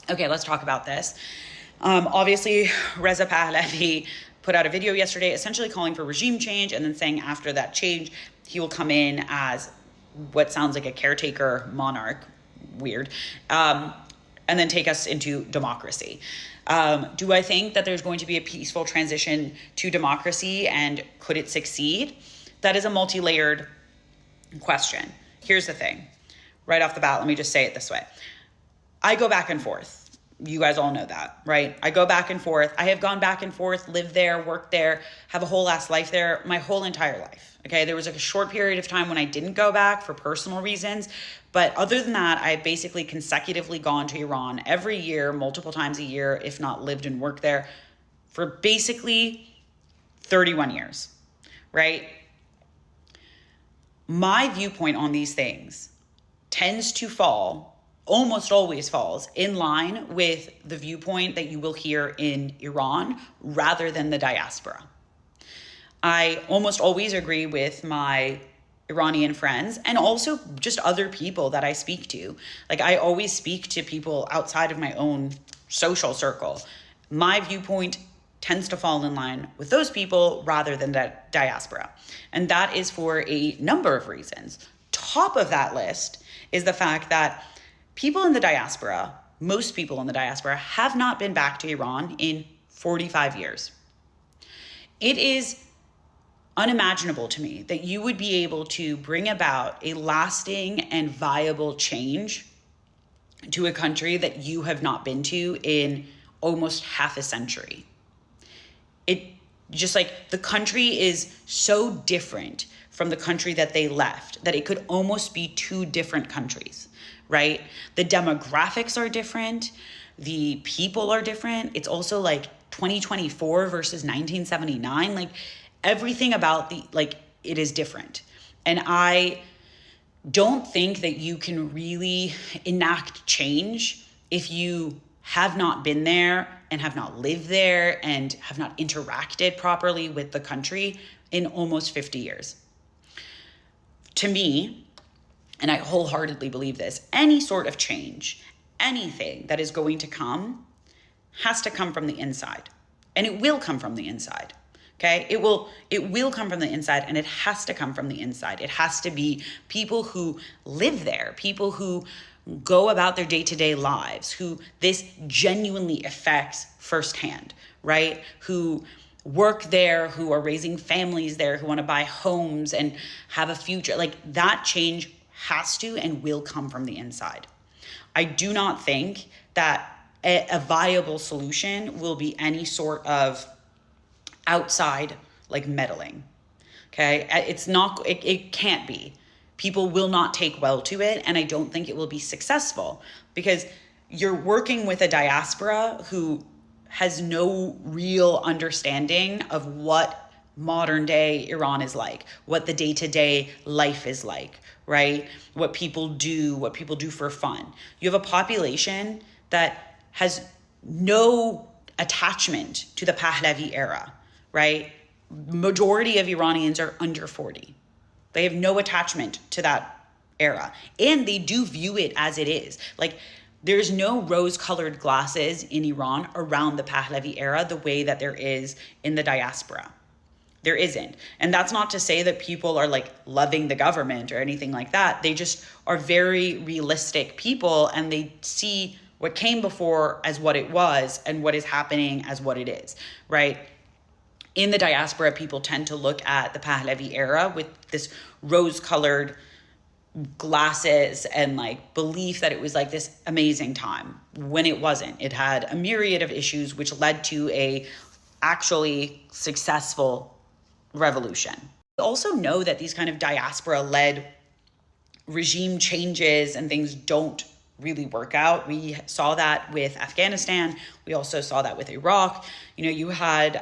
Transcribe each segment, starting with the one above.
Okay, let's talk about this. Obviously, Reza Pahlavi put out a video yesterday essentially calling for regime change and then saying after that change, he will come in as what sounds like a caretaker monarch, weird, and then take us into democracy. Do I think that there's going to be a peaceful transition to democracy, and could it succeed? That is a multi-layered question. Here's the thing. Right off the bat, let me just say it this way. I go back and forth. You guys all know that, right? I go back and forth. I have gone back and forth, lived there, worked there, have a whole ass life there, my whole entire life. Okay, there was like a short period of time when I didn't go back for personal reasons. But other than that, I've basically consecutively gone to Iran every year, multiple times a year, if not lived and worked there for basically 31 years, right? My viewpoint on these things tends to almost always falls in line with the viewpoint that you will hear in Iran rather than the diaspora. I almost always agree with my Iranian friends and also just other people that I speak to. Like, I always speak to people outside of my own social circle. My viewpoint tends to fall in line with those people rather than the diaspora. And that is for a number of reasons. Top of that list is the fact that people in the diaspora, most people in the diaspora, have not been back to Iran in 45 years. It is unimaginable to me that you would be able to bring about a lasting and viable change to a country that you have not been to in almost half a century. It just like the country is so different from the country that they left that it could almost be two different countries, right? The demographics are different. The people are different. It's also like 2024 versus 1979. Like, everything about it is different. And I don't think that you can really enact change if you have not been there and have not lived there and have not interacted properly with the country in almost 50 years. To me, and I wholeheartedly believe this, any sort of change, anything that is going to come has to come from the inside. And it will come from the inside. Okay, it will come from the inside, and it has to come from the inside. It has to be people who live there, people who go about their day-to-day lives, who this genuinely affects firsthand, right? Who work there, who are raising families there, who want to buy homes and have a future. Like, that change has to and will come from the inside. I do not think that a viable solution will be any sort of outside like meddling. Okay, it's not, it can't be. People will not take well to it, and I don't think it will be successful because you're working with a diaspora who has no real understanding of what modern day Iran is like, what the day-to-day life is like, right? What people do for fun. You have a population that has no attachment to the Pahlavi era, right? Majority of Iranians are under 40. They have no attachment to that era. And they do view it as it is. Like, there's no rose-colored glasses in Iran around the Pahlavi era the way that there is in the diaspora. There isn't. And that's not to say that people are like loving the government or anything like that. They just are very realistic people, and they see what came before as what it was and what is happening as what it is, right? In the diaspora, people tend to look at the Pahlavi era with this rose-colored glasses and like belief that it was like this amazing time, when it wasn't. It had a myriad of issues which led to a actually successful revolution. We also know that these kind of diaspora-led regime changes and things don't really work out. We saw that with Afghanistan. We also saw that with Iraq. You know, you had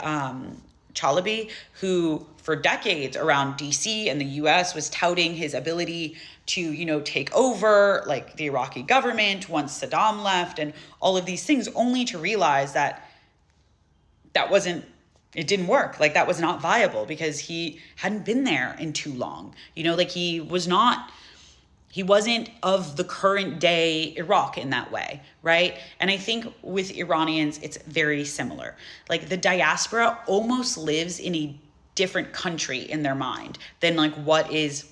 Chalabi, who for decades around DC and the US was touting his ability to, you know, take over like the Iraqi government once Saddam left and all of these things, only to realize that it didn't work. Like, that was not viable because he hadn't been there in too long. You know, like he he wasn't of the current day Iraq in that way, right? And I think with Iranians, it's very similar. Like the diaspora almost lives in a different country in their mind than like what is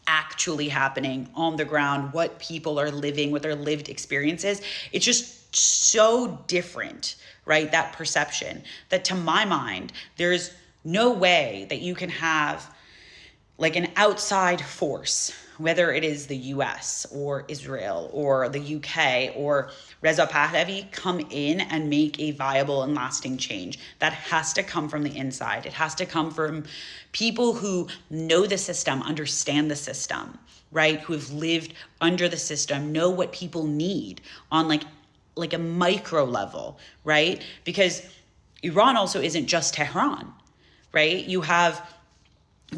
actually happening on the ground, what people are living, what their lived experiences. It's just so different, right? That perception, that to my mind, there's no way that you can have like an outside force, whether it is the US or Israel or the UK or Reza Pahlavi, come in and make a viable and lasting change. That has to come from the inside. It has to come from people who know the system, understand the system, right? Who have lived under the system, know what people need on like a micro level, right? Because Iran also isn't just Tehran, right? You have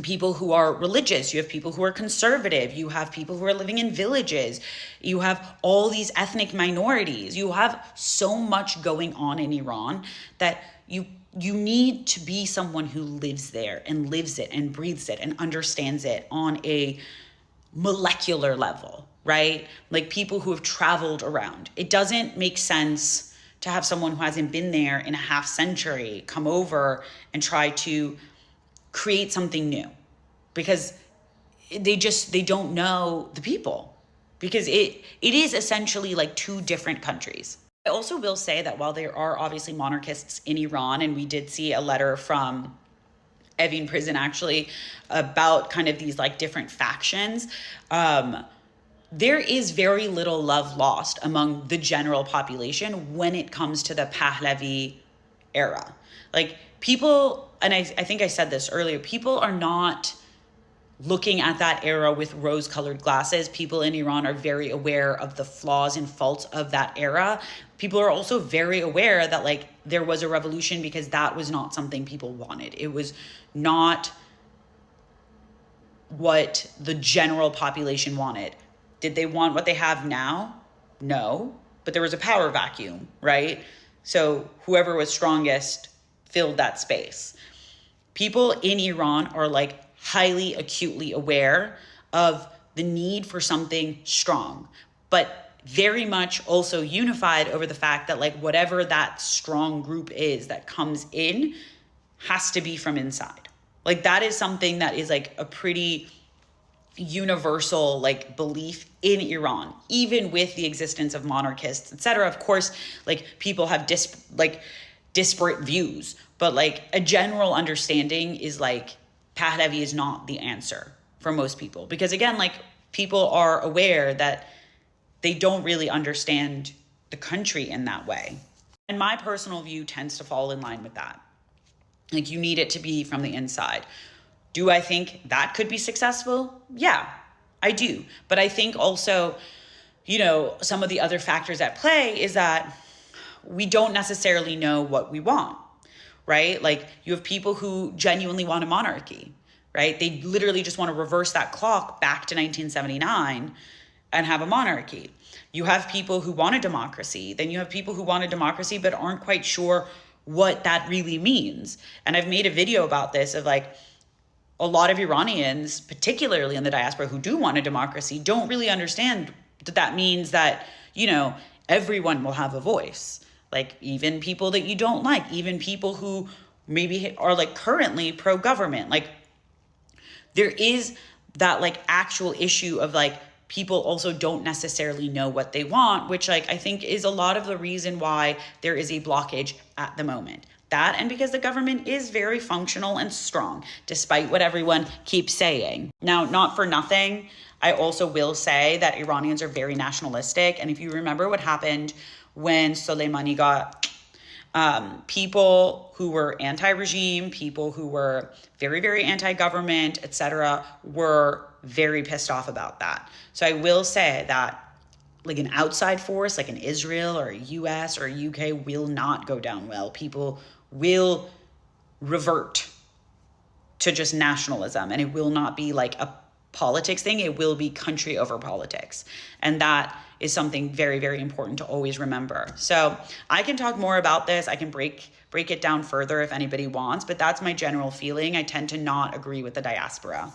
people who are religious, you have people who are conservative, you have people who are living in villages, you have all these ethnic minorities, you have so much going on in Iran that you need to be someone who lives there and lives it and breathes it and understands it on a molecular level, right? Like people who have traveled around. It doesn't make sense to have someone who hasn't been there in a half century come over and try to create something new, because they don't know the people, because it is essentially like two different countries. I also will say that while there are obviously monarchists in Iran, and we did see a letter from Evin Prison actually about kind of these like different factions, there is very little love lost among the general population when it comes to the Pahlavi era. Like people, and I think I said this earlier, people are not looking at that era with rose-colored glasses. People in Iran are very aware of the flaws and faults of that era. People are also very aware that like there was a revolution because that was not something people wanted. It was not what the general population wanted. Did they want what they have now? No, but there was a power vacuum, right? So whoever was strongest filled that space. People in Iran are like highly acutely aware of the need for something strong, but very much also unified over the fact that like whatever that strong group is that comes in has to be from inside. Like that is something that is like a pretty universal like belief in Iran, even with the existence of monarchists, etc. Of course, like people have disparate views, but like a general understanding is like Pahlavi is not the answer for most people, because again, like people are aware that they don't really understand the country in that way. And my personal view tends to fall in line with that. Like you need it to be from the inside. Do I think that could be successful? Yeah, I do. But I think also, you know, some of the other factors at play is that we don't necessarily know what we want, right? Like you have people who genuinely want a monarchy, right? They literally just want to reverse that clock back to 1979 and have a monarchy. You have people who want a democracy. Then you have people who want a democracy but aren't quite sure what that really means. And I've made a video about this of like a lot of Iranians, particularly in the diaspora, who do want a democracy, don't really understand that that means that, you know, everyone will have a voice. Like even people that you don't like, even people who maybe are like currently pro-government. Like there is that like actual issue of like people also don't necessarily know what they want, which like I think is a lot of the reason why there is a blockage at the moment. That and because the government is very functional and strong, despite what everyone keeps saying. Now, not for nothing, I also will say that Iranians are very nationalistic. And if you remember what happened when Soleimani got people who were anti-regime, people who were very, very anti-government, etc., were very pissed off about that. So I will say that like an outside force, like an Israel or a US or a UK will not go down well. People will revert to just nationalism, and it will not be like a politics thing. It will be country over politics. And that is something very, very important to always remember. So I can talk more about this. I can break it down further if anybody wants, but that's my general feeling. I tend to not agree with the diaspora.